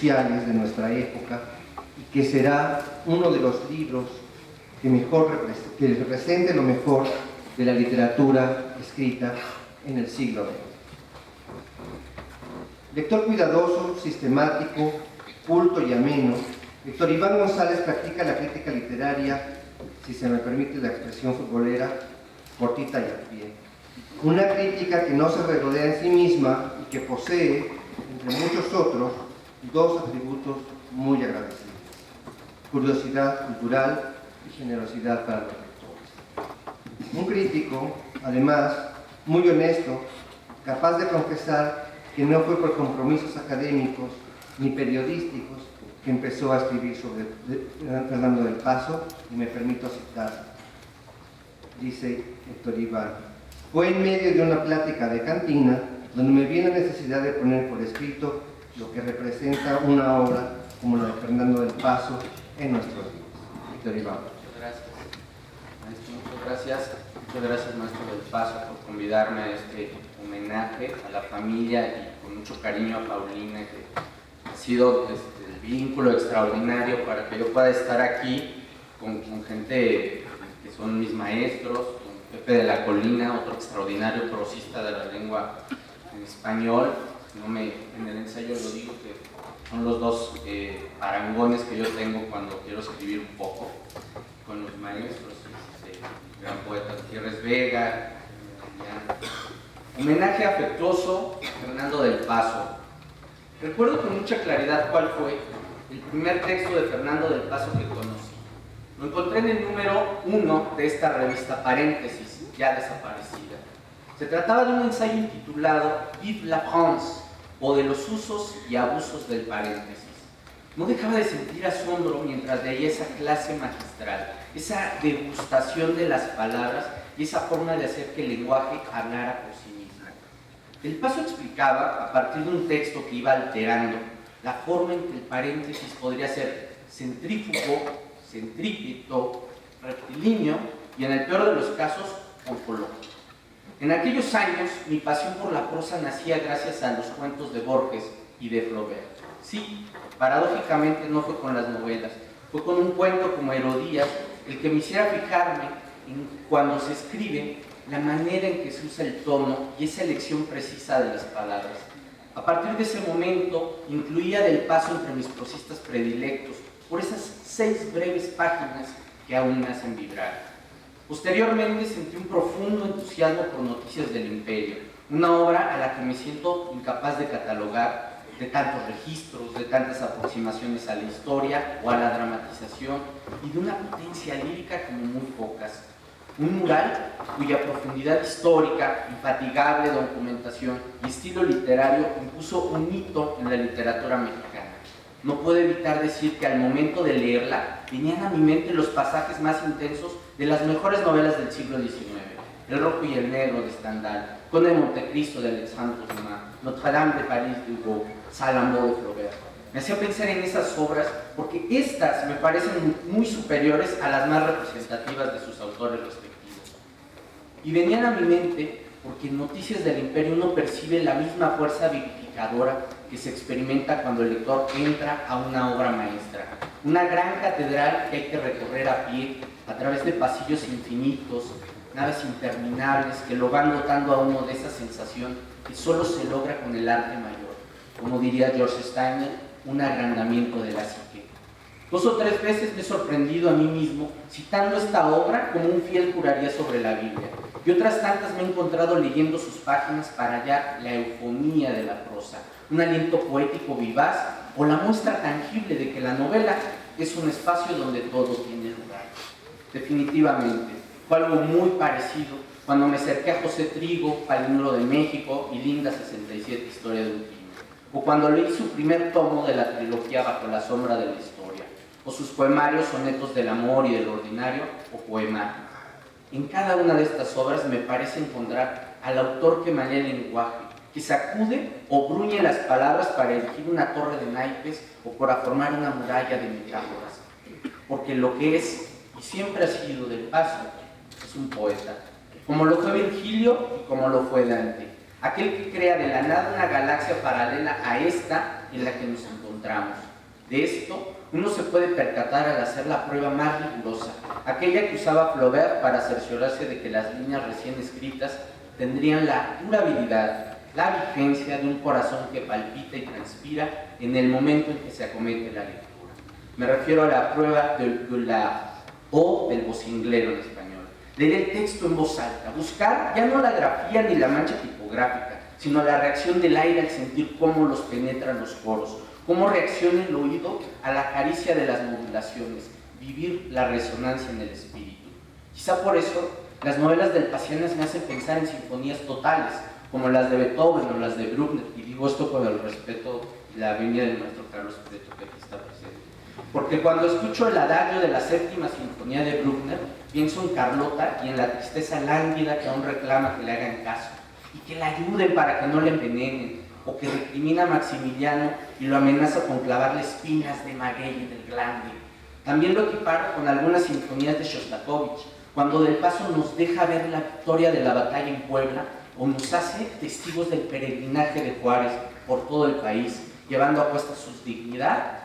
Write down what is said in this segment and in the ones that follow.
sociales de nuestra época y que será uno de los libros que represente lo mejor de la literatura escrita en el siglo XX. Lector cuidadoso, sistemático, culto y ameno, Víctor Iván González practica la crítica literaria, si se me permite la expresión futbolera, cortita y a pie. Una crítica que no se regodea en sí misma y que posee, entre muchos otros, dos atributos muy agradecidos: curiosidad cultural y generosidad para los lectores. Un crítico, además, muy honesto, capaz de confesar que no fue por compromisos académicos ni periodísticos que empezó a escribir sobre Fernando del Paso, y me permito citar. Dice Héctor Iván: fue en medio de una plática de cantina donde me vi la necesidad de poner por escrito lo que representa una obra como la de Fernando del Paso en nuestros días. Héctor Iván. Muchas gracias, maestro. Muchas gracias. Muchas gracias, maestro del Paso, por convidarme a este homenaje a la familia y con mucho cariño a Paulina, que ha sido el vínculo extraordinario para que yo pueda estar aquí con gente que son mis maestros, con Pepe de la Colina, otro extraordinario prosista de la lengua en español. En el ensayo lo digo que son los dos parangones que yo tengo cuando quiero escribir un poco, con los maestros, gran poeta Gutiérrez Vega. Homenaje afectuoso a Fernando del Paso. Recuerdo con mucha claridad cuál fue el primer texto de Fernando del Paso que conocí. Lo encontré en el número 1 de esta revista Paréntesis, ya desaparecida. Se trataba de un ensayo intitulado Vive la France, o de los usos y abusos del paréntesis. No dejaba de sentir asombro mientras leía esa clase magistral, esa degustación de las palabras y esa forma de hacer que el lenguaje hablara por sí mismo. Del Paso explicaba, a partir de un texto que iba alterando, la forma en que el paréntesis podría ser centrífugo, centrípeto, rectilíneo y, en el peor de los casos, oncológico. En aquellos años, mi pasión por la prosa nacía gracias a los cuentos de Borges y de Flaubert. Sí, paradójicamente no fue con las novelas, fue con un cuento como Herodías el que me hiciera fijarme en, cuando se escribe, la manera en que se usa el tono y esa elección precisa de las palabras. A partir de ese momento, incluía Del Paso entre mis prosistas predilectos, por esas 6 breves páginas que aún me hacen vibrar. Posteriormente sentí un profundo entusiasmo por Noticias del Imperio, una obra a la que me siento incapaz de catalogar, de tantos registros, de tantas aproximaciones a la historia o a la dramatización, y de una potencia lírica como muy pocas. Un mural cuya profundidad histórica, infatigable documentación y estilo literario impuso un hito en la literatura mexicana. No puedo evitar decir que al momento de leerla venían a mi mente los pasajes más intensos de las mejores novelas del siglo XIX: El Rojo y el Negro de Stendhal, Conde de Montecristo de Alexandre Dumas, Notre Dame de París de Hugo, Salammbô de Flaubert. Me hacía pensar en esas obras porque estas me parecen muy superiores a las más representativas de sus autores respectivos. Y venían a mi mente porque en Noticias del Imperio uno percibe la misma fuerza vivificadora que se experimenta cuando el lector entra a una obra maestra. Una gran catedral que hay que recorrer a pie, a través de pasillos infinitos, naves interminables que lo van dotando a uno de esa sensación que solo se logra con el arte mayor. Como diría George Steiner, un agrandamiento de la psique. 2 o 3 veces me he sorprendido a mí mismo citando esta obra como un fiel juraría sobre la Biblia, y otras tantas me he encontrado leyendo sus páginas para hallar la eufonía de la prosa, un aliento poético vivaz o la muestra tangible de que la novela es un espacio donde todo tiene lugar. Definitivamente, fue algo muy parecido cuando me acerqué a José Trigo, Palinuro de México y Linda 67, Historia de un Crimen, o cuando leí su primer tomo de la trilogía Bajo la Sombra de la Historia, o sus poemarios Sonetos del Amor y del Ordinario, o Poemario. En cada una de estas obras me parece encontrar al autor que manea el lenguaje, que sacude o bruñe las palabras para erigir una torre de naipes o para formar una muralla de metáforas. Porque lo que es, y siempre ha sido Del Paso, es un poeta, como lo fue Virgilio y como lo fue Dante, aquel que crea de la nada una galaxia paralela a esta en la que nos encontramos. encontramos. De esto, uno se puede percatar al hacer la prueba más rigurosa, aquella que usaba Flaubert para cerciorarse de que las líneas recién escritas tendrían la durabilidad, la vigencia de un corazón que palpita y transpira en el momento en que se acomete la lectura. Me refiero a la prueba de la o del vocinglero en español. Leer el texto en voz alta, buscar ya no la grafía ni la mancha tipográfica, sino la reacción del aire al sentir cómo los penetran los poros, cómo reacciona el oído a la caricia de las modulaciones, vivir la resonancia en el espíritu. Quizá por eso las novelas del Pacianas me hacen pensar en sinfonías totales, como las de Beethoven o las de Bruckner, y digo esto con el respeto y la venia del maestro Carlos Prieto, que aquí está presente. Porque cuando escucho el adagio de la séptima sinfonía de Bruckner, pienso en Carlota y en la tristeza lánguida que aún reclama que le hagan caso, y que la ayuden para que no le envenenen, o que recrimina a Maximiliano y lo amenaza con clavarle espinas de maguey del glande. También lo equiparo con algunas sinfonías de Shostakovich, cuando Del Paso nos deja ver la victoria de la batalla en Puebla, o nos hace testigos del peregrinaje de Juárez por todo el país, llevando a cuesta su dignidad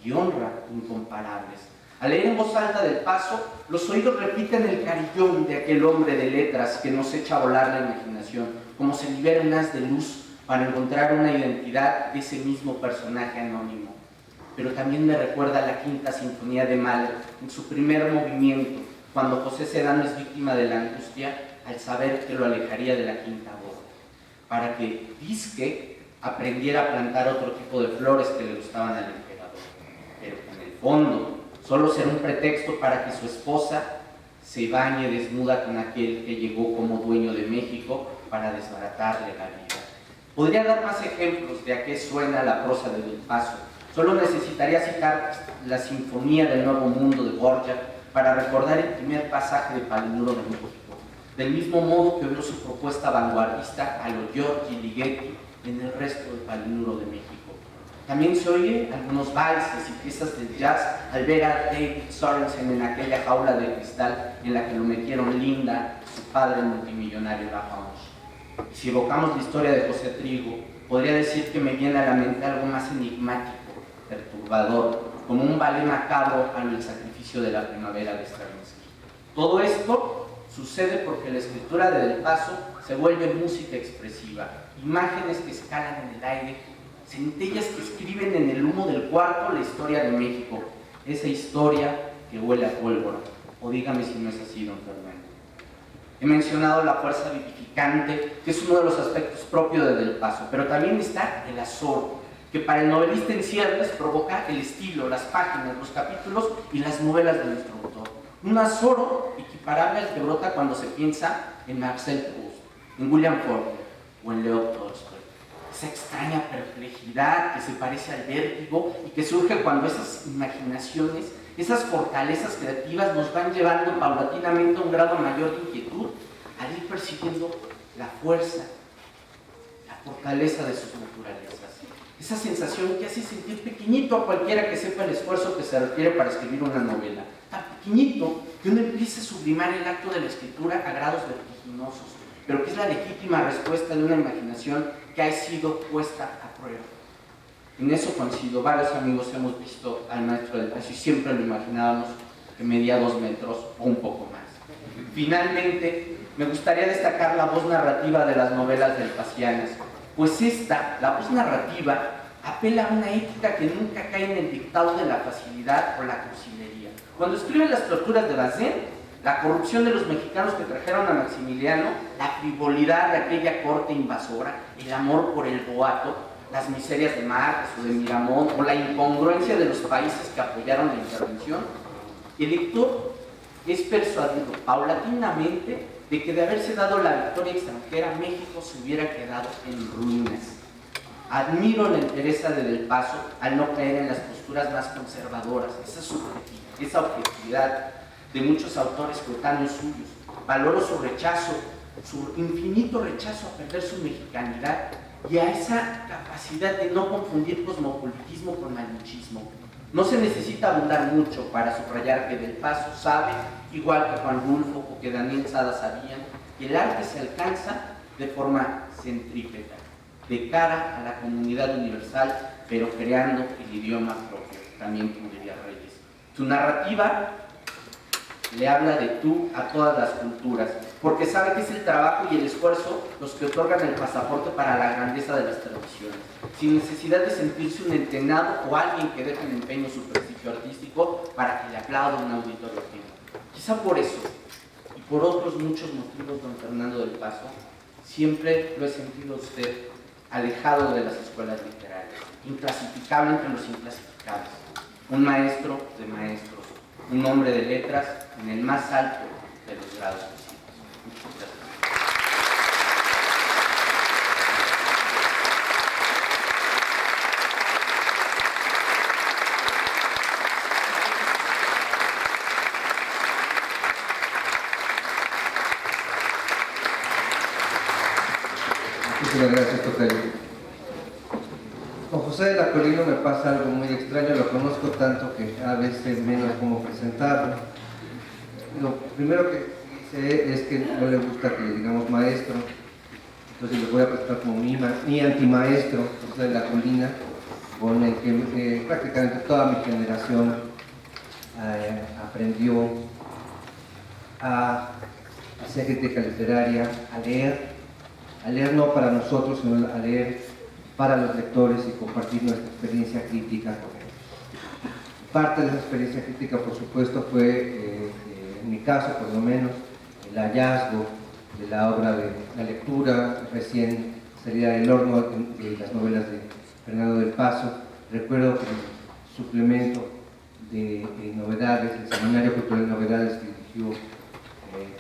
y honra incomparables. Al leer en voz alta Del Paso, los oídos repiten el carillón de aquel hombre de letras que nos echa a volar la imaginación, como se libera un haz de luz para encontrar una identidad de ese mismo personaje anónimo. Pero también me recuerda la quinta sinfonía de Mahler, en su primer movimiento, cuando José Sedano es víctima de la angustia al saber que lo alejaría de la quinta boda, para que Disque aprendiera a plantar otro tipo de flores que le gustaban al emperador. Pero en el fondo, solo será un pretexto para que su esposa se bañe desnuda con aquel que llegó como dueño de México para desbaratarle la vida. Podría dar más ejemplos de a qué suena la prosa de Del Paso. Solo necesitaría citar la Sinfonía del Nuevo Mundo de Borja para recordar el primer pasaje de Palinuro de México, del mismo modo que veo su propuesta vanguardista a lo Giorgi Ligeti en el resto del Palinuro de México. También se oye algunos valses y piezas del jazz al ver a David Sorensen en aquella jaula de cristal en la que lo metieron Linda, su padre multimillonario Lafrange. Y si evocamos la historia de José Trigo, podría decir que me viene a la mente algo más enigmático, perturbador, como un ballet macabro al sacrificio de la primavera de Stravinsky. Todo esto sucede porque la escritura de Del Paso se vuelve música expresiva, imágenes que escalan en el aire, centellas que escriben en el humo del cuarto la historia de México, esa historia que huele a pólvora. O dígame si no es así, don Fernando. He mencionado la fuerza vivificante, que es uno de los aspectos propios de Del Paso, pero también está el azor, que para el novelista en ciernes provoca el estilo, las páginas, los capítulos y las novelas de nuestro autor. Un azoro equiparable al que brota cuando se piensa en Marcel Proust, en William Faulkner o en Leo Tolstoy. Esa extraña perplejidad que se parece al vértigo y que surge cuando esas imaginaciones, esas fortalezas creativas nos van llevando paulatinamente a un grado mayor de inquietud al ir percibiendo la fuerza, la fortaleza de sus naturalezas. Esa sensación que hace sentir pequeñito a cualquiera que sepa el esfuerzo que se requiere para escribir una novela. Tan pequeñito que uno empieza a sublimar el acto de la escritura a grados vertiginosos, pero que es la legítima respuesta de una imaginación que ha sido puesta a prueba. En eso coincido, varios amigos hemos visto al maestro Del Paso y siempre lo imaginábamos que medía 2 metros o un poco más. Finalmente, me gustaría destacar la voz narrativa de las novelas del Pacianas, pues esta, la voz narrativa, apela a una ética que nunca cae en el dictado de la facilidad o la cursilería. Cuando escribe las torturas de Bazán, la corrupción de los mexicanos que trajeron a Maximiliano, la frivolidad de aquella corte invasora, el amor por el boato, las miserias de Márquez o de Miramón, o la incongruencia de los países que apoyaron la intervención, el lector es persuadido paulatinamente de que de haberse dado la victoria extranjera, México se hubiera quedado en ruinas. Admiro la entereza de Del Paso al no caer en las posturas más conservadoras, esa objetividad de muchos autores coetáneos suyos. Valoro su rechazo, su infinito rechazo a perder su mexicanidad y a esa capacidad de no confundir cosmopolitismo con malichismo. No se necesita abundar mucho para subrayar que Del Paso sabe, igual que Juan Rulfo o que Daniel Sada sabían, que el arte se alcanza de forma centrípeta, de cara a la comunidad universal pero creando el idioma propio, también como diría Reyes. Su narrativa le habla de tú a todas las culturas, porque sabe que es el trabajo y el esfuerzo los que otorgan el pasaporte para la grandeza de las tradiciones, sin necesidad de sentirse un entrenado o alguien que deje en empeño su prestigio artístico para que le aplaude un auditorio ajeno. Quizá por eso, y por otros muchos motivos, don Fernando del Paso, siempre lo he sentido usted alejado de las escuelas literarias, inclasificable entre los inclasificables, un maestro de maestros, un hombre de letras en el más alto de los grados posibles. Muchas gracias. Muchísimas gracias, tocayo. Con José de la Colina me pasa algo muy extraño, lo conozco tanto que a veces menos cómo presentarlo. Lo primero que dice es que no le gusta que le digamos maestro, entonces lo voy a presentar como mi antimaestro, José de la Colina, con el que prácticamente toda mi generación aprendió a hacer crítica literaria, a leer no para nosotros, sino a leer para los lectores y compartir nuestra experiencia crítica con ellos. Parte de esa experiencia crítica, por supuesto, fue, en mi caso por lo menos, el hallazgo de la obra de la lectura recién salida del horno de las novelas de Fernando del Paso. Recuerdo que el suplemento de novedades, el Seminario Cultural de Novedades que dirigió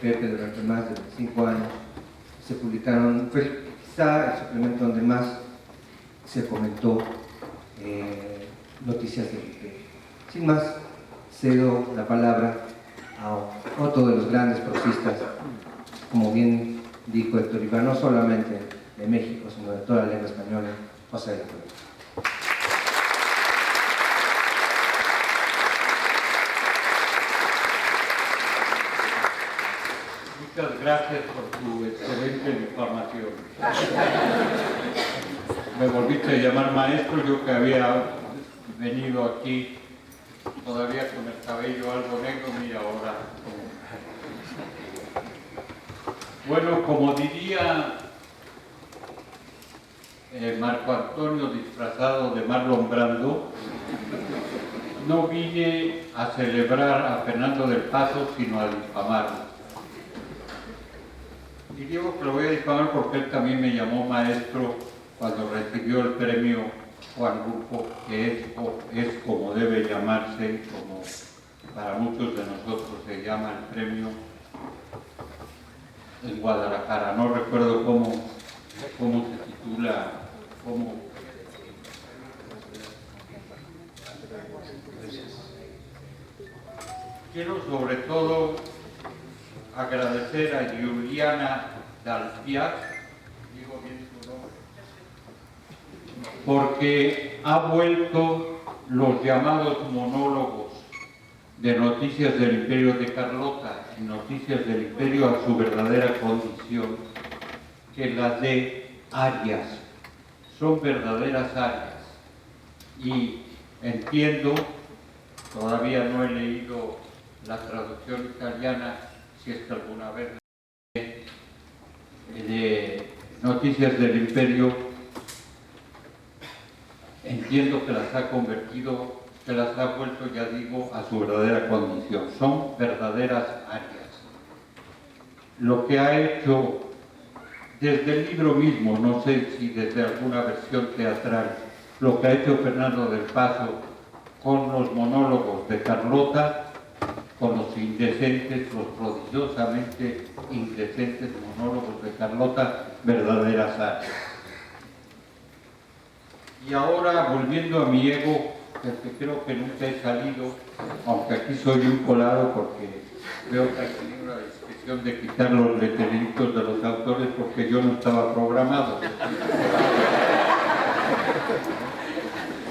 Pepe durante más de 25 años, se publicaron, fue quizá el suplemento donde más se comentó noticias del imperio. Sin más, cedo la palabra a otro de los grandes prosistas, como bien dijo Héctor Iván, no solamente de México, sino de toda la lengua española, José de la Colina. Muchas gracias por tu excelente información. Me volviste a llamar maestro, yo que había venido aquí todavía con el cabello algo negro, mira ahora. Bueno, como diría Marco Antonio disfrazado de Marlon Brando, no vine a celebrar a Fernando del Paso, sino a difamarlo. Y digo que lo voy a difamar porque él también me llamó maestro cuando recibió el premio Juan Rulfo, que es como debe llamarse, como para muchos de nosotros se llama el premio en Guadalajara. No recuerdo cómo se titula, Quiero sobre todo agradecer a Juliana Dalpiaz, digo bien su nombre, porque ha vuelto los llamados monólogos de Noticias del Imperio de Carlota y Noticias del Imperio a su verdadera condición, que las de arias, son verdaderas arias. Y entiendo, todavía no he leído la traducción italiana, si es que alguna vez de Noticias del Imperio, entiendo que las ha convertido, que las ha vuelto, ya digo, a su verdadera condición. Son verdaderas arias. Lo que ha hecho desde el libro mismo, no sé si desde alguna versión teatral, lo que ha hecho Fernando del Paso con los monólogos de Carlota, con los indecentes, los prodigiosamente indecentes monólogos de Carlota, verdaderas arias. Y ahora, volviendo a mi ego, del que creo que nunca he salido, aunque aquí soy un colado porque veo que hay una discusión de quitar los letreritos de los autores porque yo no estaba programado.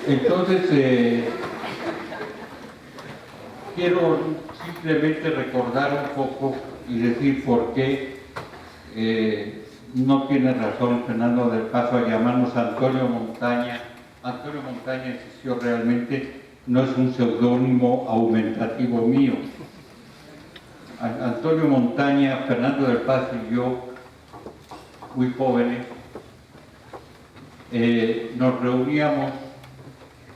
Entonces, quiero simplemente recordar un poco y decir por qué no tiene razón Fernando del Paso a llamarnos Antonio Montaña Antonio Montaña existió realmente, no es un seudónimo aumentativo mío. Antonio Montaña, Fernando del Paz y yo, muy jóvenes, nos reuníamos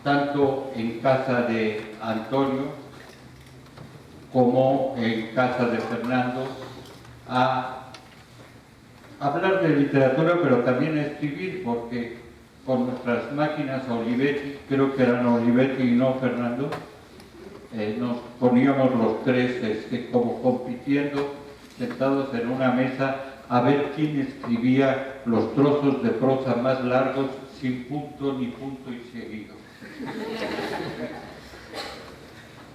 tanto en casa de Antonio como en casa de Fernando a hablar de literatura, pero también a escribir, porque con nuestras máquinas Olivetti, creo que eran Olivetti y no Fernando, nos poníamos los tres como compitiendo, sentados en una mesa, a ver quién escribía los trozos de prosa más largos sin punto ni punto y seguido.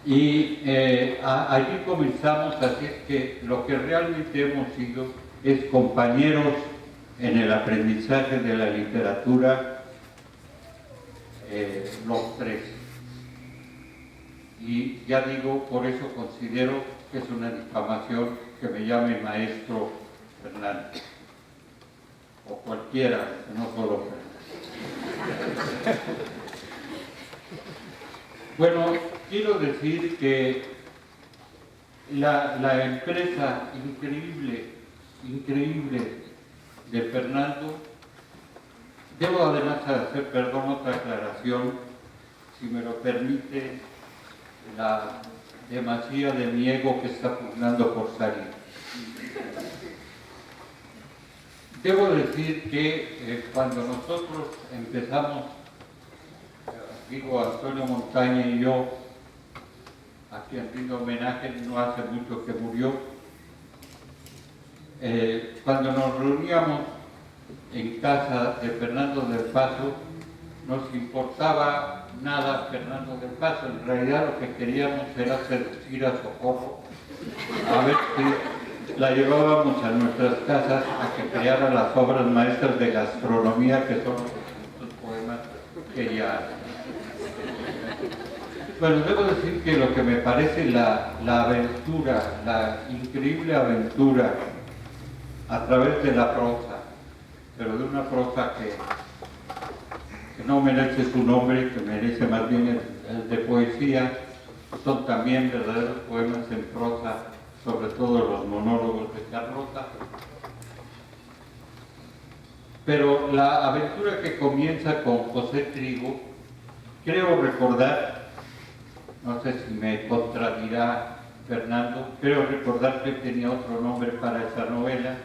Y allí comenzamos, así que lo que realmente hemos sido es compañeros en el aprendizaje de la literatura, los tres. Y ya digo, por eso considero que es una difamación que me llame maestro Fernando, o cualquiera, no solo Fernando. Bueno, quiero decir que la empresa increíble de Fernando, debo además hacer, perdón, otra aclaración, si me lo permite, la demasía de mi ego que está pugnando por salir. Debo decir que cuando nosotros empezamos, digo Antonio Montaña y yo, a quien rindo homenaje, no hace mucho que murió, cuando nos reuníamos en casa de Fernando del Paso, nos importaba nada Fernando del Paso. En realidad lo que queríamos era seducir a Socorro, a ver si la llevábamos a nuestras casas a que creara las obras maestras de gastronomía que son estos poemas que ella hace. Bueno, debo decir que lo que me parece la aventura, la increíble aventura a través de la prosa, pero de una prosa que no merece su nombre, que merece más bien el de poesía, son también verdaderos poemas en prosa, sobre todo los monólogos de Carlota. Pero la aventura que comienza con José Trigo, creo recordar, no sé si me contradirá Fernando, creo recordar que tenía otro nombre para esa novela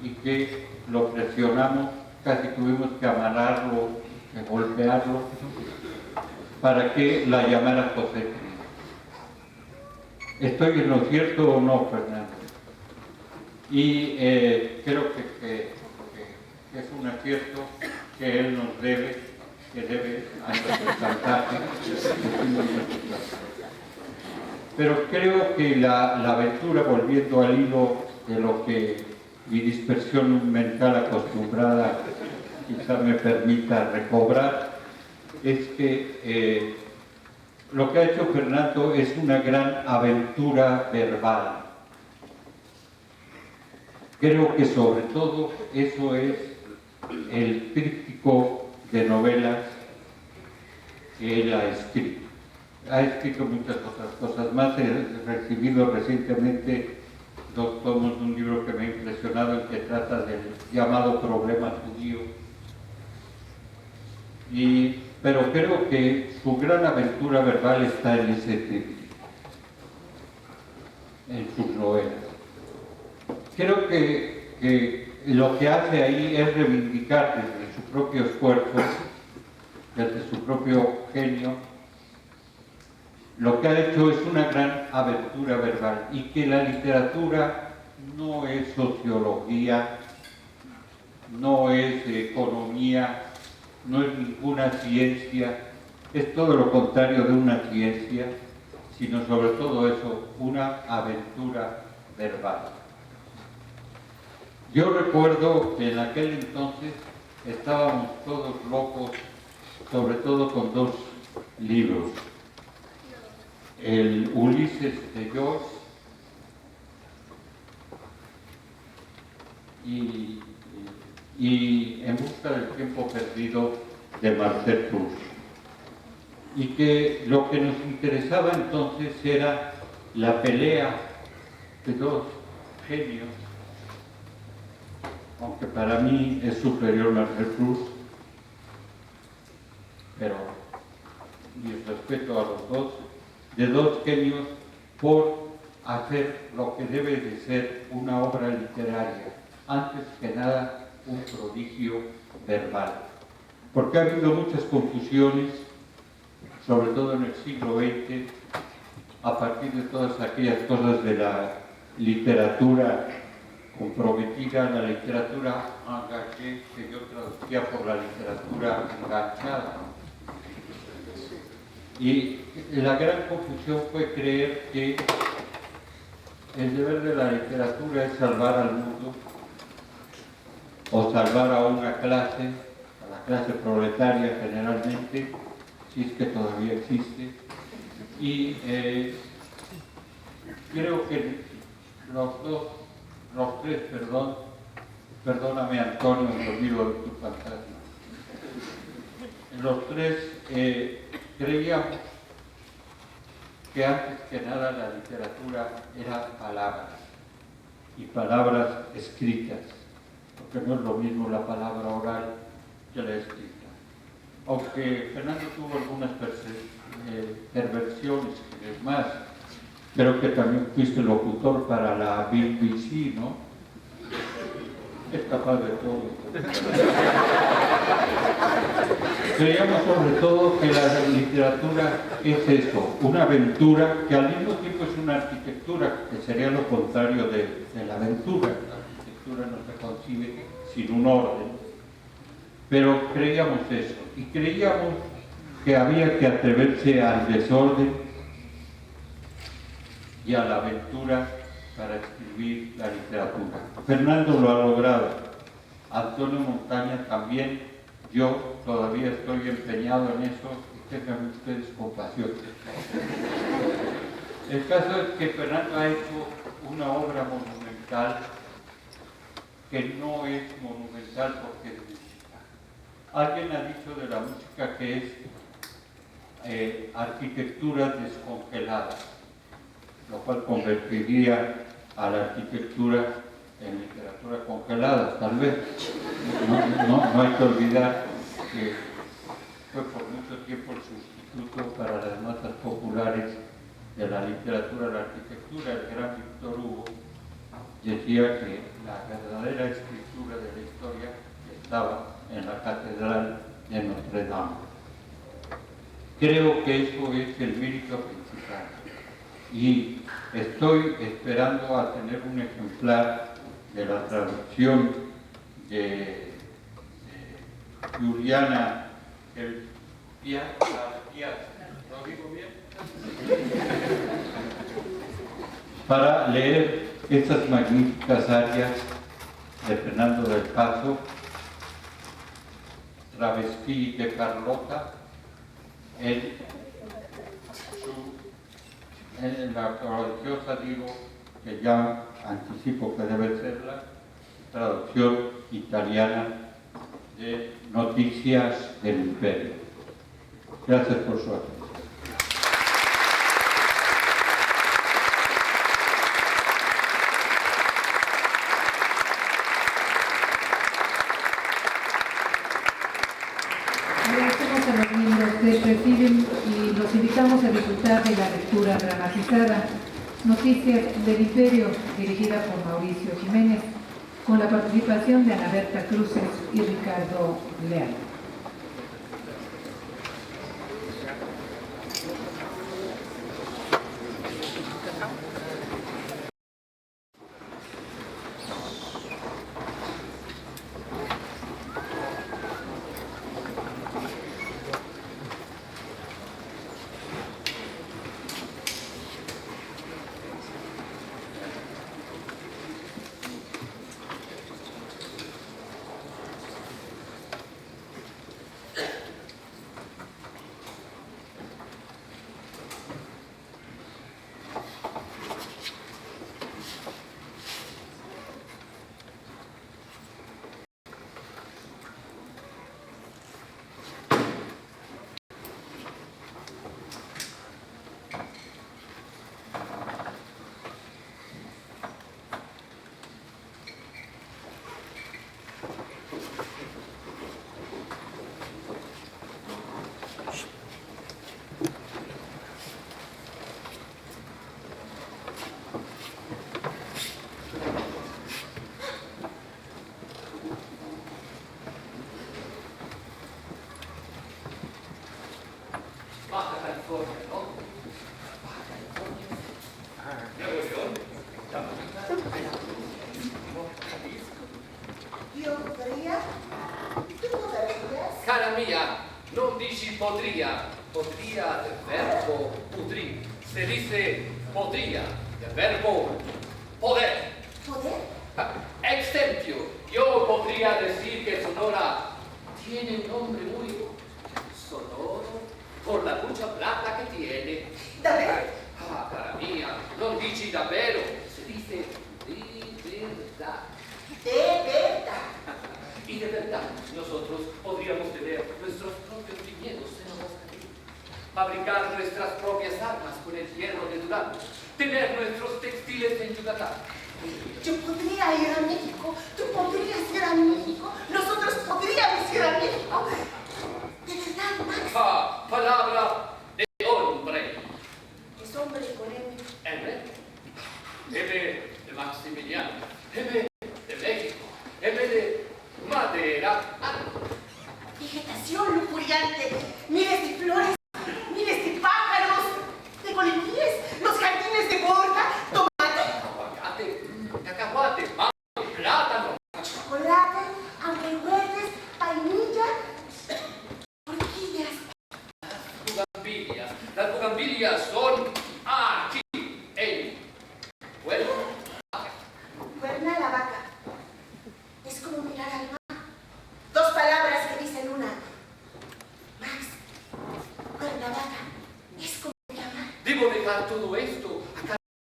y que lo presionamos, casi tuvimos que amarrarlo, que golpearlo, para que la llamara José Trigo. ¿Estoy en lo cierto o no, Fernando? Y creo que es un acierto que él nos debe, que debe a nuestro cantaje. Pero creo que la aventura, volviendo al hilo de lo que mi dispersión mental acostumbrada quizá me permita recobrar, es que lo que ha hecho Fernando es una gran aventura verbal. Creo que sobre todo eso es el tríptico de novelas que él ha escrito. Ha escrito muchas otras cosas más. He recibido recientemente 2 tomos de un libro que me ha impresionado, el que trata del llamado problema judío. Pero creo que su gran aventura verbal está en ese tríptico, en sus novelas. Creo que lo que hace ahí es reivindicar desde su propio esfuerzo, desde su propio genio, lo que ha hecho es una gran aventura verbal, y que la literatura no es sociología, no es economía, no es ninguna ciencia, es todo lo contrario de una ciencia, sino sobre todo eso, una aventura verbal. Yo recuerdo que en aquel entonces estábamos todos locos, sobre todo con 2 libros. El Ulises de Joyce y En busca del tiempo perdido de Marcel Proust. Y que lo que nos interesaba entonces era la pelea de dos genios, aunque para mí es superior Marcel Proust, pero mi respeto a los dos, de dos genios por hacer lo que debe de ser una obra literaria, antes que nada un prodigio verbal. Porque ha habido muchas confusiones, sobre todo en el siglo XX, a partir de todas aquellas cosas de la literatura comprometida, la literatura engagée, que yo traducía por la literatura enganchada. Y la gran confusión fue creer que el deber de la literatura es salvar al mundo o salvar a una clase, a la clase proletaria generalmente, si es que todavía existe. Y creo que los tres, perdóname Antonio, me olvido de tu fantasma. Los tres creíamos que antes que nada la literatura era palabras, y palabras escritas, porque no es lo mismo la palabra oral que la escrita. Aunque Fernando tuvo algunas perversiones, es más, creo que también fuiste locutor para la BBC, ¿no? Es capaz de todo. Creíamos sobre todo que la literatura es eso, una aventura que al mismo tiempo es una arquitectura, que sería lo contrario de la aventura. La arquitectura no se concibe sin un orden. Pero creíamos eso, y creíamos que había que atreverse al desorden y a la aventura para escribir la literatura. Fernando lo ha logrado, Antonio Montaña también, yo todavía estoy empeñado en eso, y tengan ustedes compasión. El caso es que Fernando ha hecho una obra monumental que no es monumental porque es música. Alguien ha dicho de la música que es arquitectura descongelada, lo cual convertiría a la arquitectura en literatura congelada, tal vez. No hay que olvidar que fue por mucho tiempo el sustituto para las notas populares de la literatura de la arquitectura. El gran Víctor Hugo decía que la verdadera escritura de la historia estaba en la catedral de Notre Dame. Creo que eso es el mérito principal. Y estoy esperando a tener un ejemplar de la traducción de Juliana ¿lo digo bien? Para leer estas magníficas arias de Fernando del Paso, Travestí de Carlota, en la prodigiosa, digo, que ya anticipo que debe ser la traducción italiana de Noticias del Imperio. Gracias por su atención. Agradecemos a los miembros que presiden y los invitamos a disfrutar de la lectura dramatizada Noticias del Imperio, dirigida por Mauricio Jiménez, con la participación de Ana Berta Cruces y Ricardo Leal. California, ¿no? Nuevo León, Io podria? Tu poderias? cara mía, non dici podría, podría del verbo pudrir, se dice podría del verbo poder. Poder? Ejemplo, yo podría decir que Sonora tiene un nombre muy sonoro por la mucha plata que tiene. Davvero? Cara mía, non dici davvero, se dice di verdad. De verdad. Y de verdad, nosotros podríamos tener nuestros propios viñedos en Aguascalientes, fabricar nuestras propias armas con el hierro de Durango, tener nuestros textiles en Yucatán. Yo podría ir a México. Tú podrías ir a México. Nosotros podríamos ir a México. De verdad, Max. Palabra de hombre. Es hombre con M. M. M de Maximiliano. M de México. M de madera. Vegetación lujuriante. Miles de flores. Miles de pájaros. De colibríes. Los jardines de borda. Aguacate. Cacahuate. Mango. Plátano. Chocolate. Ahuehuetes. Vainilla. Orquídeas. Bugambilias. Las bugambilias son aquí en Pueblo. Cuerna la vaca. Es como mirar al mar. Dos palabras que dicen una. Max, cuerna vaca. Es como mirar al mar. Debo dejar todo esto